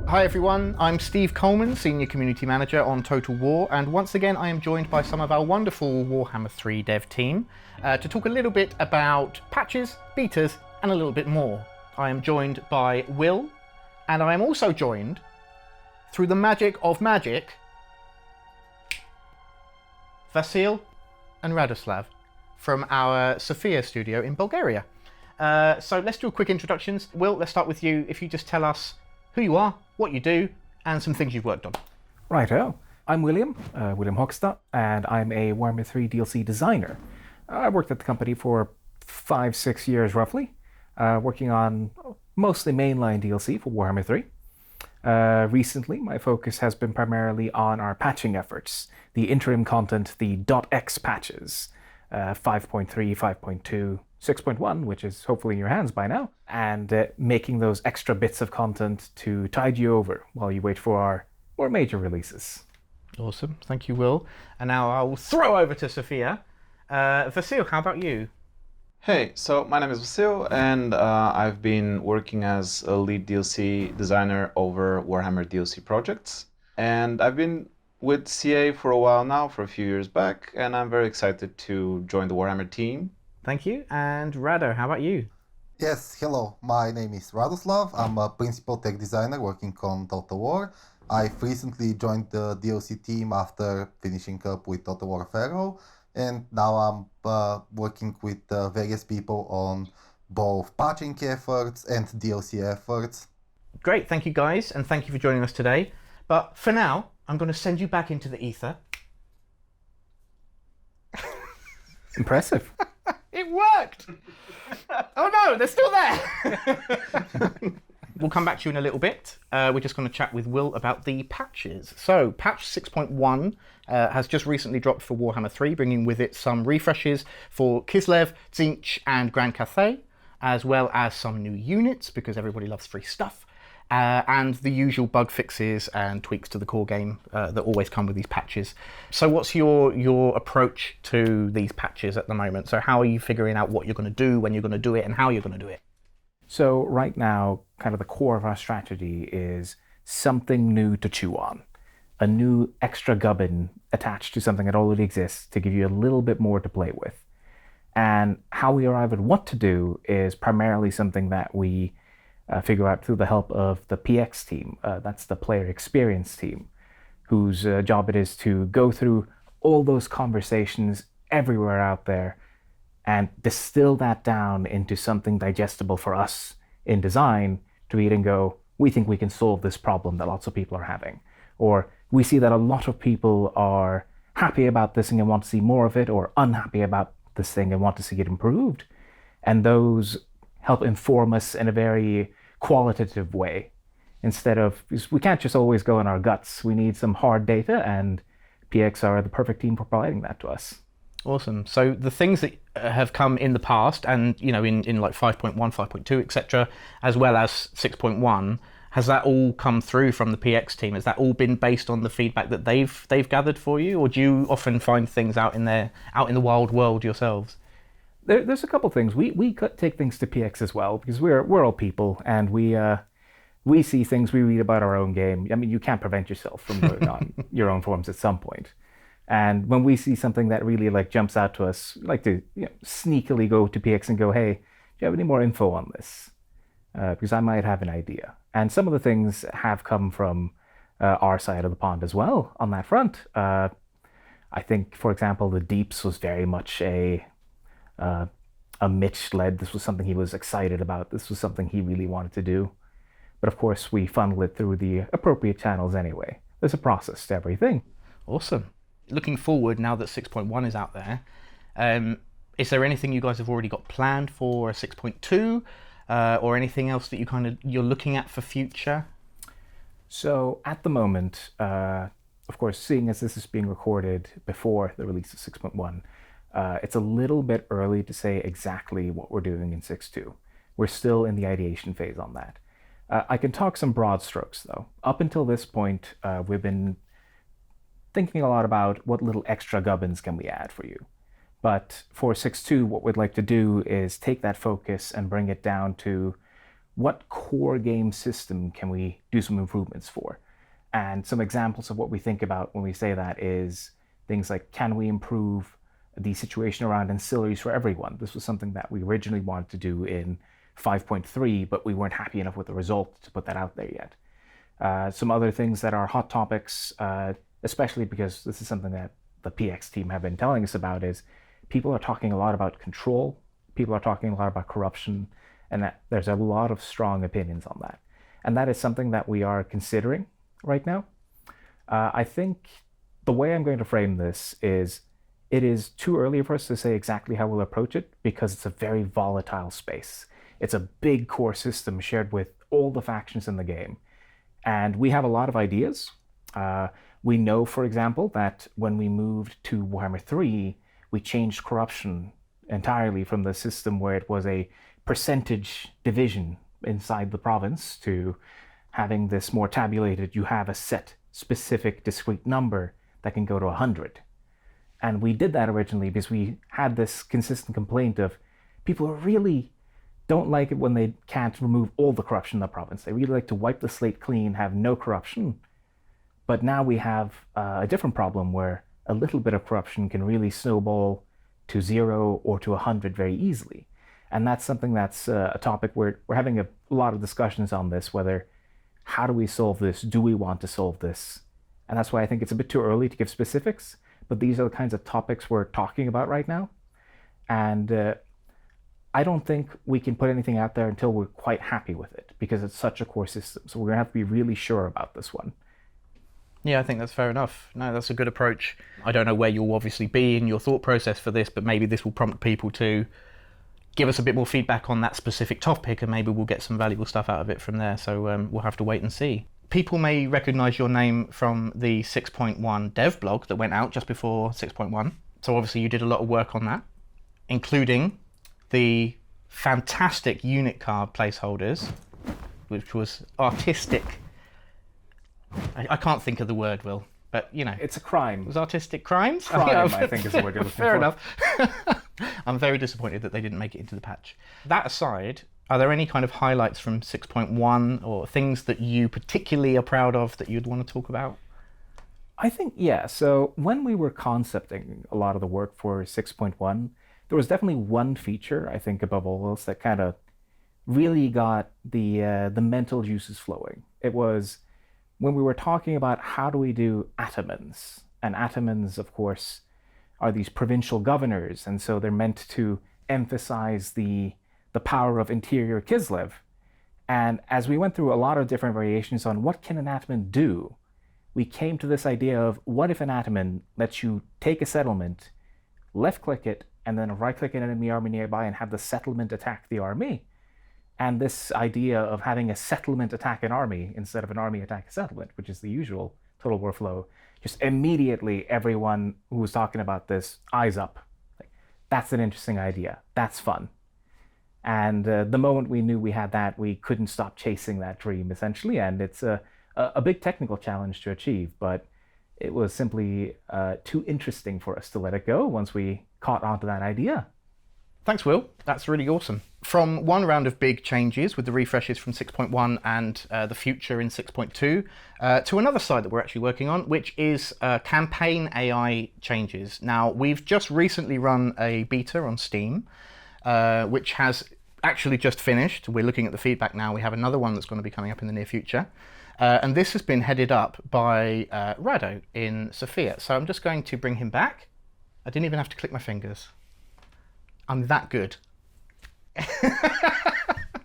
Hi everyone, I'm Steve Coleman, Senior Community Manager on Total War, and once again I am joined by some of our wonderful Warhammer 3 dev team to talk a little bit about patches, betas, and a little bit more. I am joined by Will, and I am also joined, through the magic of magic, Vasil and Radoslav from our Sofia studio in Bulgaria. So let's do a quick introductions. Will, let's start with you. If you just tell us who you are, what you do, and some things you've worked on. Righto. I'm William Hoekstad, and I'm a Warhammer 3 DLC designer. I worked at the company for 5-6 years roughly, working on mostly mainline DLC for Warhammer 3. Recently, my focus has been primarily on our patching efforts, the interim content, the .x patches, 5.3, 5.2, 6.1, which is hopefully in your hands by now, and making those extra bits of content to tide you over while you wait for our more major releases. Awesome, thank you, Will. And now I'll throw over to Sofia. Vasil, how about you? Hey, so my name is Vasil, and I've been working as a lead DLC designer over Warhammer DLC projects. And I've been with CA for a while now, for a few years back, and I'm very excited to join the Warhammer team. Thank you. And Rado, how about you? Yes, hello. My name is Radoslav. I'm a principal tech designer working on Total War. I've recently joined the DLC team after finishing up with Total War Pharaoh, and now I'm working with various people on both patching efforts and DLC efforts. Great, thank you guys, and thank you for joining us today. But for now, I'm going to send you back into the ether. Impressive. It worked! Oh no, they're still there! We'll come back to you in a little bit. We're just going to chat with Will about the patches. So, patch 6.1 has just recently dropped for Warhammer 3, bringing with it some refreshes for Kislev, Tzeentch, and Grand Cathay, as well as some new units, because everybody loves free stuff, and the usual bug fixes and tweaks to the core game that always come with these patches. So what's your approach to these patches at the moment? So how are you figuring out what you're going to do, when you're going to do it, and how you're going to do it? So right now, kind of the core of our strategy is something new to chew on. A new extra gubbin attached to something that already exists to give you a little bit more to play with. And how we arrive at what to do is primarily something that we figure out through the help of the PX team. That's the player experience team, whose job it is to go through all those conversations everywhere out there and distill that down into something digestible for us in design to read and go, we think we can solve this problem that lots of people are having. Or we see that a lot of people are happy about this thing and want to see more of it, or unhappy about this thing and want to see it improved. And those help inform us in a very qualitative way. Instead of, we can't just always go on our guts. We need some hard data, and PX are the perfect team for providing that to us. Awesome. So the things that have come in the past, and you know, in like 5.1, 5.2, etc., as well as 6.1, has that all come through from the PX team? Has that all been based on the feedback that they've gathered for you, or do you often find things out in the wild world yourselves? There's a couple things. We take things to PX as well, because we're all people, and we see things, we read about our own game. I mean, you can't prevent yourself from going on your own forums at some point. And when we see something that really like jumps out to us, we like to sneakily go to PX and go, hey, do you have any more info on this? Because I might have an idea. And some of the things have come from our side of the pond as well on that front. I think, for example, the Deeps was very much a Mitch led. This was something he was excited about. This was something he really wanted to do. But of course, we funnel it through the appropriate channels anyway. There's a process to everything. Awesome. Looking forward, now that 6.1 is out there, is there anything you guys have already got planned for 6.2, or anything else that you're looking at for future? So at the moment, of course, seeing as this is being recorded before the release of 6.1, it's a little bit early to say exactly what we're doing in 6.2. We're still in the ideation phase on that. I can talk some broad strokes, though. Up until this point, we've been thinking a lot about what little extra gubbins can we add for you. But for 6.2, what we'd like to do is take that focus and bring it down to what core game system can we do some improvements for? And some examples of what we think about when we say that is things like, can we improve the situation around ancillaries for everyone? This was something that we originally wanted to do in 5.3, but we weren't happy enough with the result to put that out there yet. Some other things that are hot topics, especially because this is something that the PX team have been telling us about, is people are talking a lot about control, people are talking a lot about corruption, and that there's a lot of strong opinions on that. And that is something that we are considering right now. I think the way I'm going to frame this is it is too early for us to say exactly how we'll approach it because it's a very volatile space. It's a big core system shared with all the factions in the game. And we have a lot of ideas. We know, for example, that when we moved to Warhammer 3, we changed corruption entirely from the system where it was a percentage division inside the province to having this more tabulated, you have a set specific discrete number that can go to 100. And we did that originally because we had this consistent complaint of people who really don't like it when they can't remove all the corruption in the province. They really like to wipe the slate clean, have no corruption. But now we have a different problem where a little bit of corruption can really snowball to 0 or to 100 very easily. And that's something that's a topic where we're having a lot of discussions on this, whether how do we solve this? Do we want to solve this? And that's why I think it's a bit too early to give specifics, but these are the kinds of topics we're talking about right now. And I don't think we can put anything out there until we're quite happy with it, because it's such a core system. So we're going to have to be really sure about this one. Yeah, I think that's fair enough. No, that's a good approach. I don't know where you'll obviously be in your thought process for this, but maybe this will prompt people to give us a bit more feedback on that specific topic, and maybe we'll get some valuable stuff out of it from there. So we'll have to wait and see. People may recognize your name from the 6.1 dev blog that went out just before 6.1. So obviously you did a lot of work on that, including the fantastic unit card placeholders, which was artistic. I can't think of the word, Will, but you know. It's a crime. It was artistic crimes? Crime, I think is the word you're looking for. Fair enough. I'm very disappointed that they didn't make it into the patch. That aside, are there any kind of highlights from 6.1 or things that you particularly are proud of that you'd want to talk about? I think, yeah. So when we were concepting a lot of the work for 6.1, there was definitely one feature, I think, above all else, that kind of really got the mental juices flowing. It was when we were talking about how do we do atamans. And atamans, of course, are these provincial governors, and so they're meant to emphasize the power of interior Kislev. And as we went through a lot of different variations on what can an ataman do, we came to this idea of what if an ataman lets you take a settlement, left-click it, and then right-click an enemy army nearby and have the settlement attack the army. And this idea of having a settlement attack an army instead of an army attack a settlement, which is the usual Total War flow, just immediately everyone who was talking about this, eyes up. Like, that's an interesting idea. That's fun. And the moment we knew we had that, we couldn't stop chasing that dream, essentially. And it's a big technical challenge to achieve, but it was simply too interesting for us to let it go once we caught onto that idea. Thanks, Will. That's really awesome. From one round of big changes with the refreshes from 6.1 and the future in 6.2 to another side that we're actually working on, which is campaign AI changes. Now, we've just recently run a beta on Steam, which has actually just finished. We're looking at the feedback now. We have another one that's going to be coming up in the near future. And this has been headed up by Rado in Sofia. So I'm just going to bring him back. I didn't even have to click my fingers. I'm that good.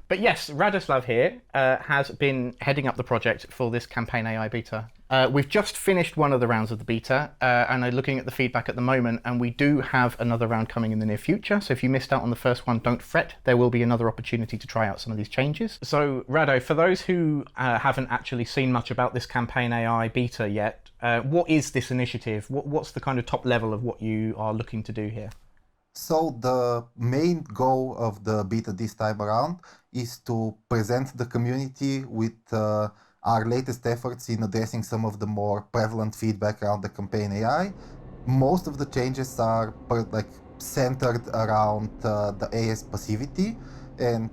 But yes, Radoslav here has been heading up the project for this campaign AI beta. We've just finished one of the rounds of the beta and are looking at the feedback at the moment, and we do have another round coming in the near future. So if you missed out on the first one, don't fret. There will be another opportunity to try out some of these changes. So Rado, for those who haven't actually seen much about this campaign AI beta yet, what is this initiative? What's the kind of top level of what you are looking to do here? So the main goal of the beta this time around is to present the community with our latest efforts in addressing some of the more prevalent feedback around the campaign AI. Most of the changes are centered around the AS passivity, and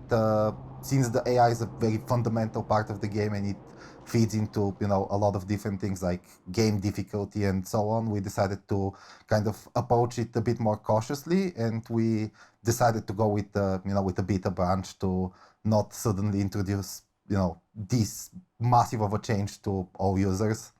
since the AI is a very fundamental part of the game and it feeds into a lot of different things like game difficulty and so on, we decided to kind of approach it a bit more cautiously, and we decided to go with the beta branch to not suddenly introduce this massive of a change to all users.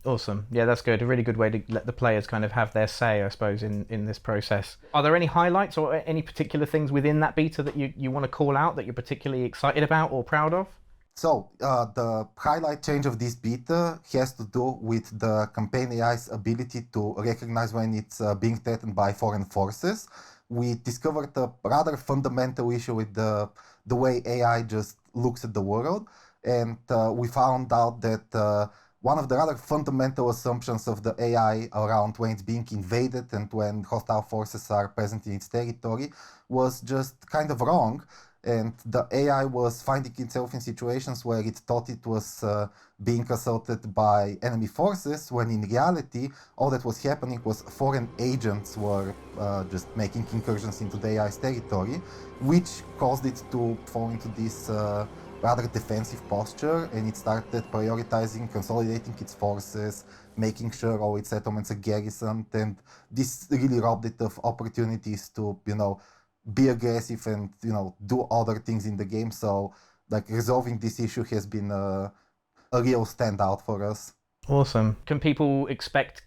Awesome. Yeah, that's good. A really good way to let the players kind of have their say, I suppose, in this process. Are there any highlights or any particular things within that beta that you want to call out that you're particularly excited about or proud of? So the highlight change of this beta has to do with the campaign AI's ability to recognize when it's being threatened by foreign forces. We discovered a rather fundamental issue with the way AI just looks at the world, and we found out that one of the rather fundamental assumptions of the AI around when it's being invaded and when hostile forces are present in its territory was just kind of wrong. And the AI was finding itself in situations where it thought it was being assaulted by enemy forces, when in reality, all that was happening was foreign agents were just making incursions into the AI's territory, which caused it to fall into this rather defensive posture, and it started prioritizing, consolidating its forces, making sure all its settlements are garrisoned, and this really robbed it of opportunities to, be aggressive and do other things in the game. So like resolving this issue has been a real standout for us. Awesome. Can people expect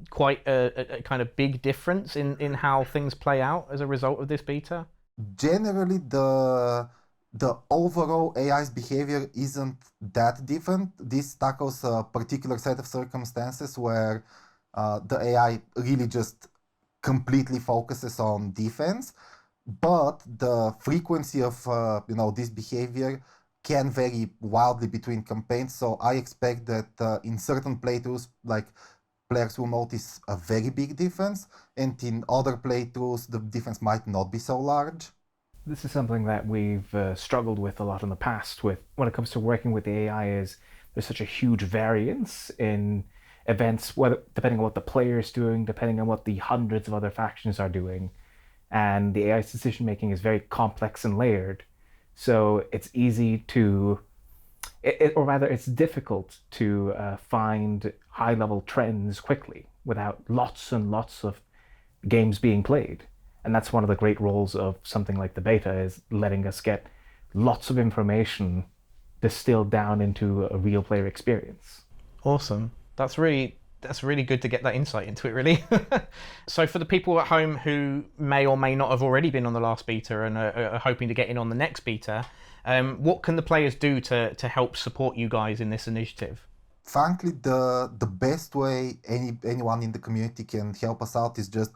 quite a kind of big difference in how things play out as a result of this beta? Generally, the overall AI's behavior isn't that different. This tackles a particular set of circumstances where the AI really just completely focuses on defense. But the frequency of this behavior can vary wildly between campaigns. So I expect that in certain playthroughs, like players will notice a very big difference, and in other playthroughs, the difference might not be so large. This is something that we've struggled with a lot in the past. With when it comes to working with the AI, is there's such a huge variance in events, whether depending on what the player is doing, depending on what the hundreds of other factions are doing. And the AI's decision making is very complex and layered, so it's easy to, or rather, it's difficult to find high-level trends quickly without lots and lots of games being played. And that's one of the great roles of something like the beta, is letting us get lots of information distilled down into a real player experience. Awesome. That's really good to get that insight into it, really. So for the people at home who may or may not have already been on the last beta and are hoping to get in on the next beta, what can the players do to help support you guys in this initiative? Frankly, the best way anyone in the community can help us out is just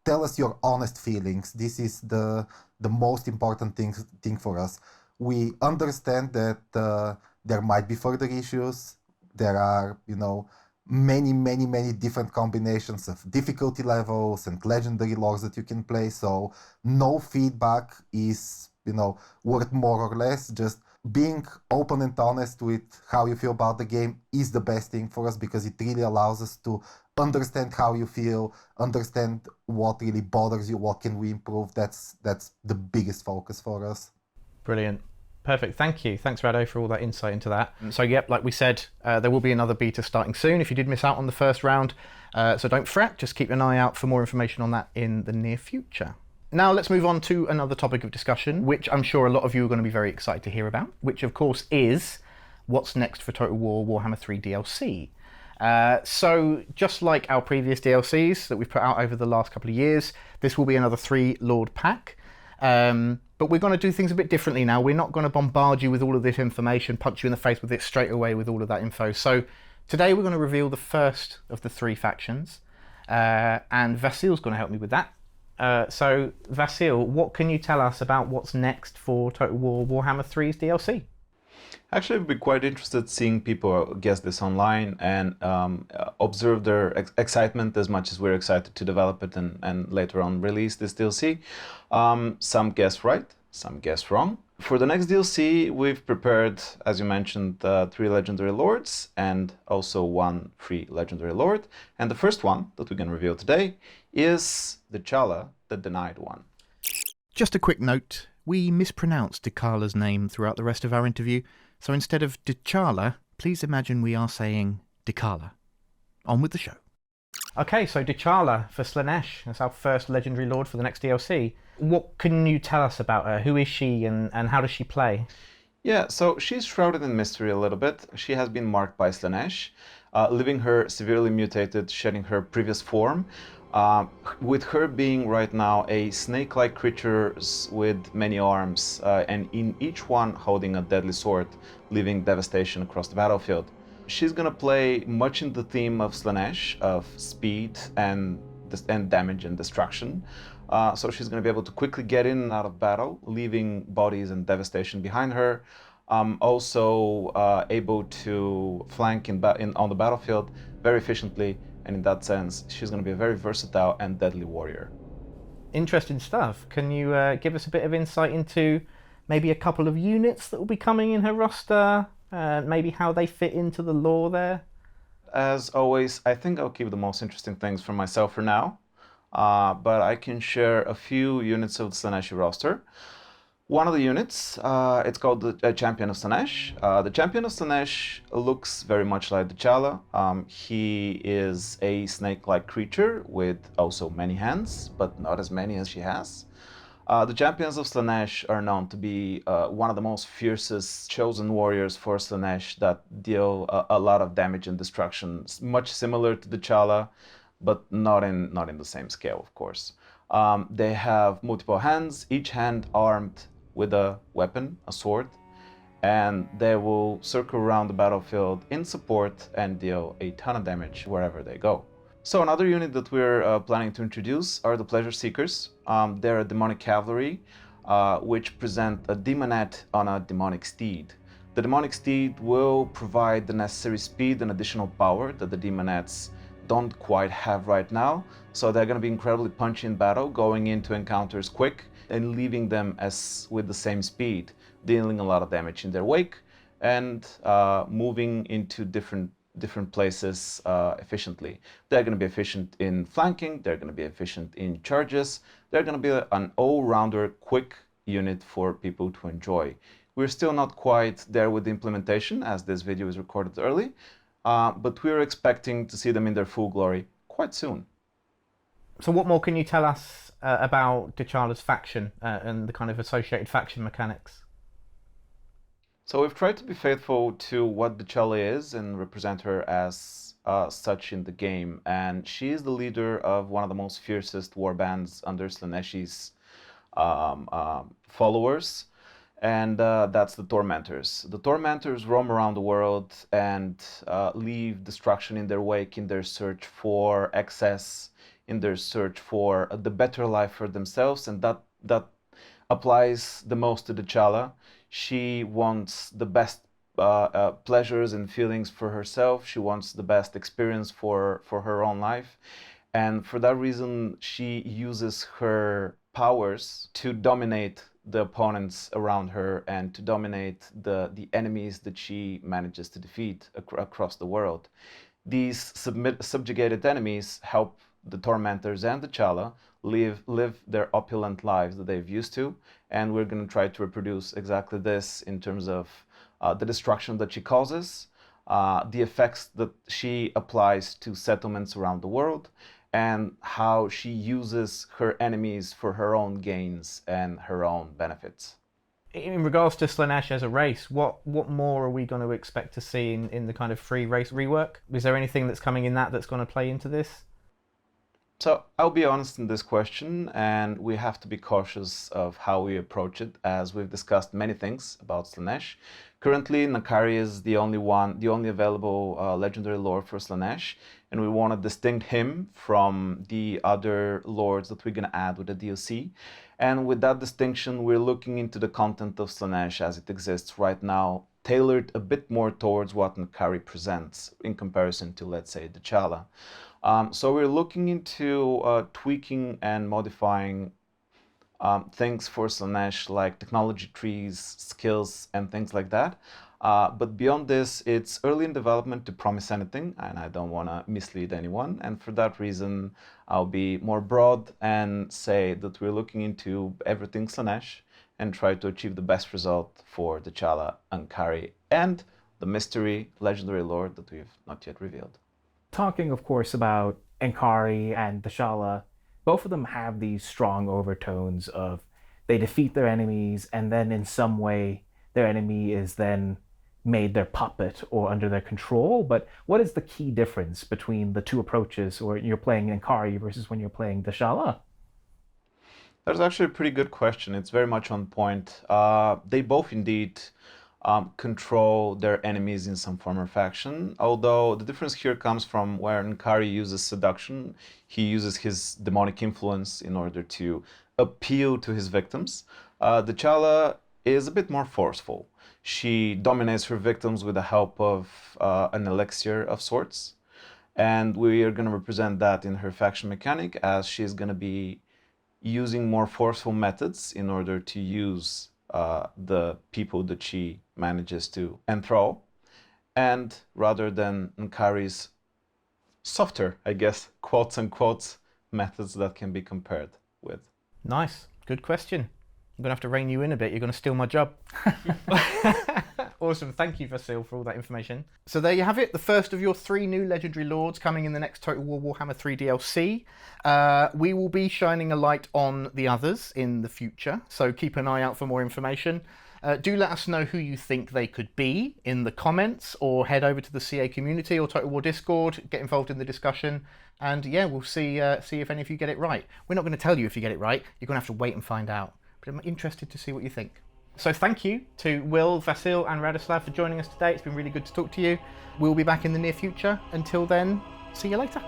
tell us your honest feelings. This is the most important thing for us. We understand that there might be further issues. There are, many different combinations of difficulty levels and legendary logs that you can play. So no feedback is, worth more or less. Just being open and honest with how you feel about the game is the best thing for us, because it really allows us to understand how you feel, understand what really bothers you, what can we improve. That's the biggest focus for us. Brilliant. Perfect. Thank you. Thanks, Rado, for all that insight into that. So, yep, like we said, there will be another beta starting soon if you did miss out on the first round. So don't fret, just keep an eye out for more information on that in the near future. Now let's move on to another topic of discussion, which I'm sure a lot of you are going to be very excited to hear about, which of course is what's next for Total War Warhammer 3 DLC. So just like our previous DLCs that we've put out over the last couple of years, this will be another 3 Lord pack. But we're going to do things a bit differently now. We're not going to bombard you with all of this information, punch you in the face with it straight away with all of that info. So today we're going to reveal the first of the 3 factions, and Vasil's going to help me with that. So Vasil, what can you tell us about what's next for Total War Warhammer 3's DLC? Actually, I'd be quite interested seeing people guess this online and observe their excitement as much as we're excited to develop it and later on release this DLC. Some guess right, some guess wrong. For the next DLC, we've prepared, as you mentioned, 3 Legendary Lords and also 1 free Legendary Lord. And the first one that we can reveal today is the Chala, the Denied One. Just a quick note. We mispronounced T'Challa's name throughout the rest of our interview, so instead of T'Challa, please imagine we are saying T'Challa. On with the show. Okay, so T'Challa for Slaanesh. That's our first legendary lord for the next DLC. What can you tell us about her? Who is she and how does she play? Yeah, so she's shrouded in mystery a little bit. She has been marked by Slaanesh, leaving her severely mutated, shedding her previous form, with her being right now a snake-like creature with many arms, and in each one holding a deadly sword, leaving devastation across the battlefield. She's gonna play much in the theme of Slaanesh, of speed and damage and destruction. So she's going to be able to quickly get in and out of battle, leaving bodies and devastation behind her. Also able to flank on the battlefield very efficiently, and in that sense, she's going to be a very versatile and deadly warrior. Interesting stuff. Can you give us a bit of insight into maybe a couple of units that will be coming in her roster, maybe how they fit into the lore there? As always, I think I'll keep the most interesting things for myself for now. But I can share a few units of the Slaaneshi roster. One of the units, it's called the Champion of Slaanesh. The Champion of Slaanesh looks very much like T'Challa. He is a snake-like creature with also many hands, but not as many as she has. The Champions of Slaanesh are known to be one of the most fiercest chosen warriors for Slaanesh that deal a lot of damage and destruction, much similar to T'Challa, but not in the same scale, of course. They have multiple hands, each hand armed with a weapon, a sword, and they will circle around the battlefield in support and deal a ton of damage wherever they go. So another unit that we're planning to introduce are the Pleasure Seekers. They're a demonic cavalry, which present a demonette on a demonic steed. The demonic steed will provide the necessary speed and additional power that the demonettes don't quite have right now, so they're going to be incredibly punchy in battle, going into encounters quick and leaving them with the same speed, dealing a lot of damage in their wake and moving into different places efficiently. They're going to be efficient in flanking, they're going to be efficient in charges, they're going to be an all-rounder quick unit for people to enjoy. We're still not quite there with the implementation, as this video is recorded early, but we're expecting to see them in their full glory quite soon. So what more can you tell us about T'Challa's faction and the kind of associated faction mechanics? So we've tried to be faithful to what T'Challa is and represent her as such in the game, and she is the leader of one of the most fiercest war bands under Slaaneshi's followers, and that's the Tormentors. The Tormentors roam around the world and leave destruction in their wake in their search for excess, in their search for the better life for themselves, and that applies the most to T'Challa. She wants the best pleasures and feelings for herself. She wants the best experience for her own life, and for that reason, she uses her powers to dominate the opponents around her and to dominate the enemies that she manages to defeat across the world. These subjugated enemies help the Tormentors and T'Challa live their opulent lives that they've used to, and we're going to try to reproduce exactly this in terms of the destruction that she causes, the effects that she applies to settlements around the world, and how she uses her enemies for her own gains and her own benefits. In regards to Slaanesh as a race, what more are we going to expect to see in the kind of free race rework? Is there anything that's coming in that's going to play into this? So I'll be honest in this question, and we have to be cautious of how we approach it, as we've discussed many things about Slaanesh. Currently, N'Kari is the only available legendary lord for Slaanesh, and we want to distinct him from the other lords that we're going to add with the DLC. And with that distinction, we're looking into the content of Slaanesh as it exists right now, tailored a bit more towards what N'Kari presents in comparison to, let's say, T'Challa. So we're looking into tweaking and modifying things for Slaanesh, like technology trees, skills, and things like that. But beyond this, it's early in development to promise anything, and I don't want to mislead anyone. And for that reason, I'll be more broad and say that we're looking into everything Slaanesh, and try to achieve the best result for T'Challa, Ankari, and the mystery legendary lord that we've not yet revealed. Talking, of course, about Ankari and T'Challa, both of them have these strong overtones of they defeat their enemies, and then in some way their enemy is then made their puppet or under their control. But what is the key difference between the two approaches, or you're playing Ankari versus when you're playing T'Challa? That's actually a pretty good question. It's very much on point. They both indeed control their enemies in some form or fashion, although the difference here comes from where Ankari uses seduction. He uses his demonic influence in order to appeal to his victims. T'Challa is a bit more forceful. She dominates her victims with the help of an elixir of sorts, and we are going to represent that in her faction mechanic, as she's going to be using more forceful methods in order to use the people that she manages to enthrall, and rather than Nkari's softer, I guess, quotes unquote, methods that can be compared with. Nice. Good question. I'm going to have to rein you in a bit. You're going to steal my job. Awesome. Thank you, Vasil, for all that information. So there you have it. The first of your 3 new Legendary Lords coming in the next Total War Warhammer 3 DLC. We will be shining a light on the others in the future, so keep an eye out for more information. Do let us know who you think they could be in the comments, or head over to the CA community or Total War Discord, get involved in the discussion, and yeah, we'll see if any of you get it right. We're not going to tell you if you get it right. You're going to have to wait and find out. But I'm interested to see what you think. So thank you to Will, Vasil and Radoslav for joining us today. It's been really good to talk to you. We'll be back in the near future. Until then, see you later.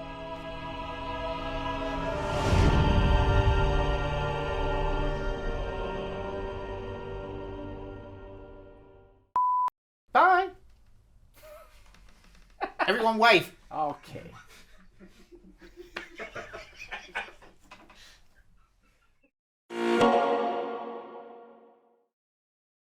Bye. Everyone wave. Okay.